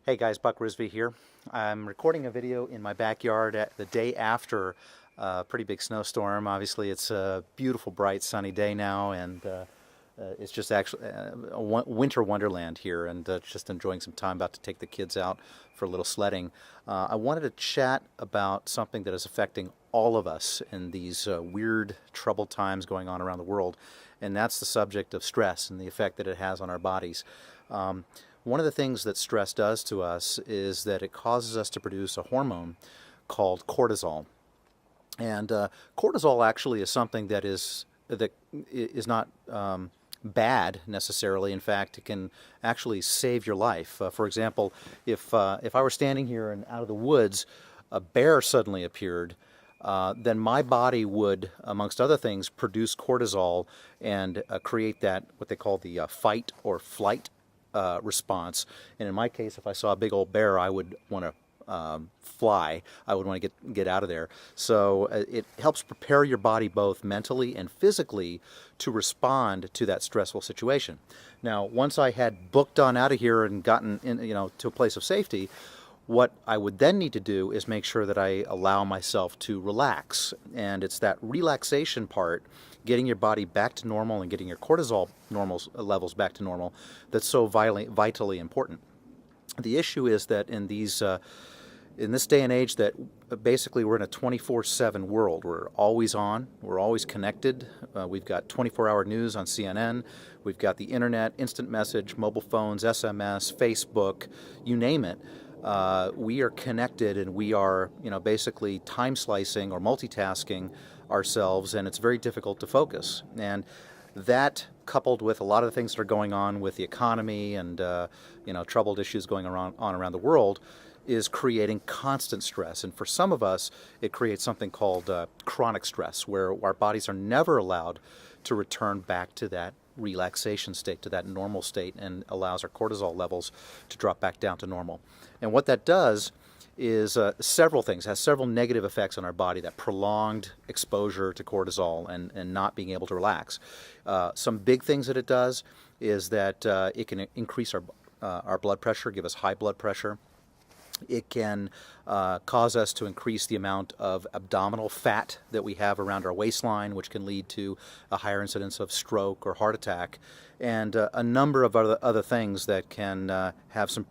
Hey guys, Buck Risby here. I'm recording a video in my backyard at the day after a pretty big snowstorm. Obviously, it's a beautiful, bright, sunny day now, and it's just actually a winter wonderland here, and just enjoying some time. About to take the kids out for a little sledding. I wanted to chat about something that is affecting all of us in these weird, troubled times going on around the world, and that's the subject of stress and the effect that it has on our bodies. One of the things that stress does to us is that it causes us to produce a hormone called cortisol. And cortisol actually is something that is not bad necessarily. In fact, it can actually save your life. For example, if I were standing here and out of the woods, a bear suddenly appeared, then my body would, amongst other things, produce cortisol and create that what they call the fight or flight response. And in my case, if I saw a big old bear, I would want to fly. I would want to get out of there. So it helps prepare your body both mentally and physically to respond to that stressful situation. Now, once I had booked on out of here and gotten in, to a place of safety, what I would then need to do is make sure that I allow myself to relax. And it's that relaxation part, getting your body back to normal and getting your cortisol levels back to normal, that's so vitally important. The issue is that in this day and age that basically we're in a 24/7 world. We're always on, we're always connected. We've got 24-hour news on CNN, we've got the internet, instant message, mobile phones, SMS, Facebook, you name it. We are connected, and we are, basically time slicing or multitasking ourselves, and it's very difficult to focus. And that, coupled with a lot of the things that are going on with the economy and troubled issues going on around the world, is creating constant stress. And for some of us, it creates something called chronic stress, where our bodies are never allowed to return back to that relaxation state, to that normal state, and allows our cortisol levels to drop back down to normal. And what that does is several things, has several negative effects on our body, that prolonged exposure to cortisol and not being able to relax. Some big things that it does is that it can increase our blood pressure, give us high blood pressure. It can cause us to increase the amount of abdominal fat that we have around our waistline, which can lead to a higher incidence of stroke or heart attack, and a number of other things that can have some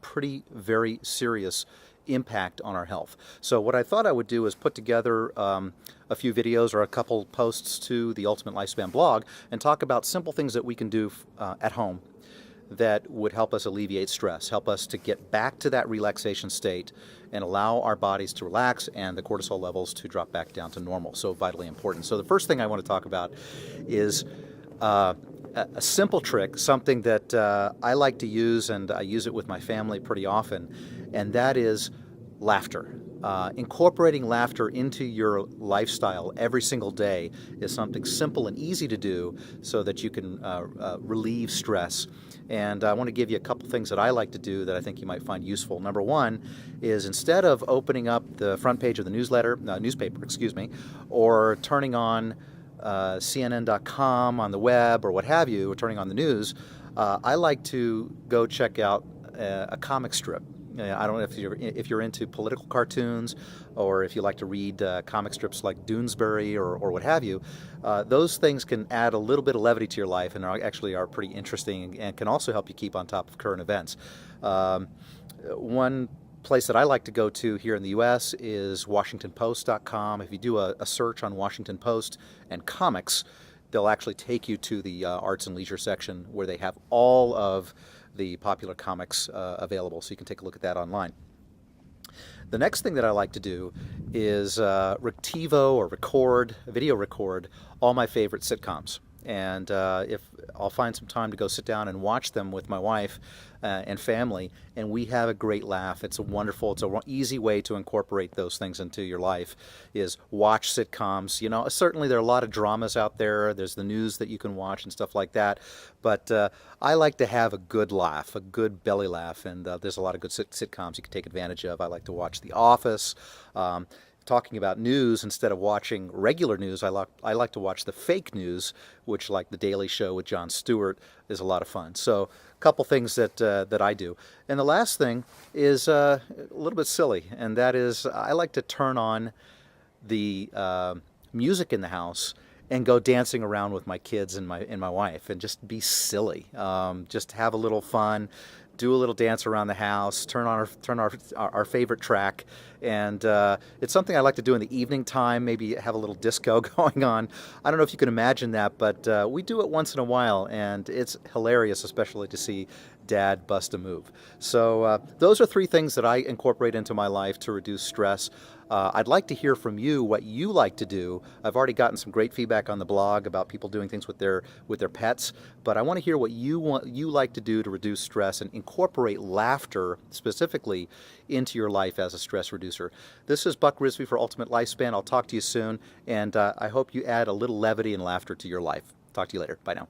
very serious impact on our health. So what I thought I would do is put together a few videos or a couple posts to the Ultimate Lifespan blog and talk about simple things that we can do at home that would help us alleviate stress, help us to get back to that relaxation state and allow our bodies to relax and the cortisol levels to drop back down to normal. So vitally important. So the first thing I want to talk about is a simple trick, something that I like to use, and I use it with my family pretty often, and that is laughter. Incorporating laughter into your lifestyle every single day is something simple and easy to do so that you can relieve stress. And I want to give you a couple things that I like to do that I think you might find useful. Number one is, instead of opening up the front page of the newspaper, or turning on CNN.com on the web or what have you, or turning on the news, I like to go check out a comic strip. I don't know if you're into political cartoons, or if you like to read comic strips like Doonesbury or what have you. Those things can add a little bit of levity to your life, and actually are pretty interesting, and can also help you keep on top of current events. One place that I like to go to here in the U.S. is WashingtonPost.com. If you do a search on Washington Post and comics, they'll actually take you to the arts and leisure section, where they have all of the popular comics available, so you can take a look at that online. The next thing that I like to do is TiVo or video record all my favorite sitcoms. And if I'll find some time to go sit down and watch them with my wife and family, and we have a great laugh. It's an easy way to incorporate those things into your life, is watch sitcoms. Certainly there are a lot of dramas out there. There's the news that you can watch and stuff like that. But I like to have a good laugh, a good belly laugh, and there's a lot of good sitcoms you can take advantage of. I like to watch The Office. talking about news instead of watching regular news. I like to watch the fake news, which, like the Daily Show with Jon Stewart, is a lot of fun. So a couple things that I do. And the last thing is a little bit silly, and that is I like to turn on the music in the house and go dancing around with my kids and my wife and just be silly. Just have a little fun, do a little dance around the house, turn our favorite track, and it's something I like to do in the evening time. Maybe have a little disco going on. I don't know if you can imagine that, but we do it once in a while, and it's hilarious, especially to see Dad bust a move. So those are three things that I incorporate into my life to reduce stress. I'd like to hear from you what you like to do. I've already gotten some great feedback on the blog about people doing things with their pets, but I want to hear what you like to do to reduce stress and incorporate laughter specifically into your life as a stress reducer. This is Buck Risby for Ultimate Lifespan. I'll talk to you soon, and I hope you add a little levity and laughter to your life. Talk to you later. Bye now.